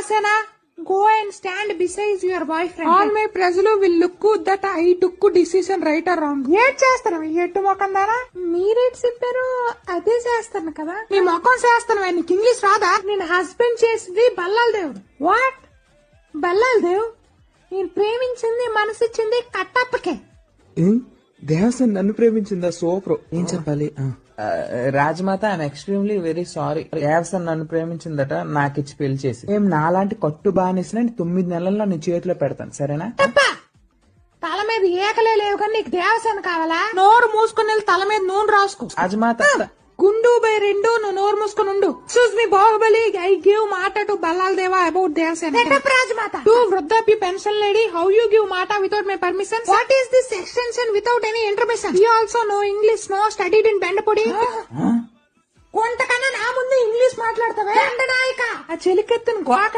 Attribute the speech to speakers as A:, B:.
A: Devasena, go and stand beside your boyfriend. All my ప్రజలు will look that I took decision right or wrong. ఏడ్ చేస్తాను ఎట్టు మొఖం దానా? మీరేట్ చెప్పారు అదే చేస్తాను కదా. నీ మొఖం చేస్తాను, నీకు ఇంగ్లీష్ రాదా? నేను హస్బెండ్ చేసింది బల్లాల్ దేవుడు. వాట్? బల్లాల్ దేవ్? నేను ప్రేమించింది మనసిచ్చింది కట్టప్పకే.
B: దేవసేన నన్ను ప్రేమించిందా? సూపర్. ఏం చెప్పాలి?
C: Rajamata I'm extremely very sorry. Devasena నన్ను ప్రేమించిందట, నాకిచ్చి పెళ్లి చేసి. ఏం నాలాంటి కట్టు బానిసిన 9 నెలల్లో నీ చేతిలో పెడతాను, సరేనా?
A: తల మీద ఏకలే లేవు కానీ నీకు దేవసేన కావాలా? నోరు మూసుకుని వెళ్ళి తల మీద నూనె రాసుకో.
C: రాజమాత
A: గుండు బై 2 నువ్వు నోరు మూసుకుని ఉండు. Excuse me Baahubali, I give మాట to Bhallala Deva about Devasena. Rajamata to వృద్ధాప్య pension lady, how you give మాట without my permission? What is this extension without any intermission? You also no English, no studied in బెండపొడి. కొంతకన్నా నా ముందు ఇంగ్లీష్ మాట్లాడతావే నాయక. ఆ చెలికెత్తుని గోక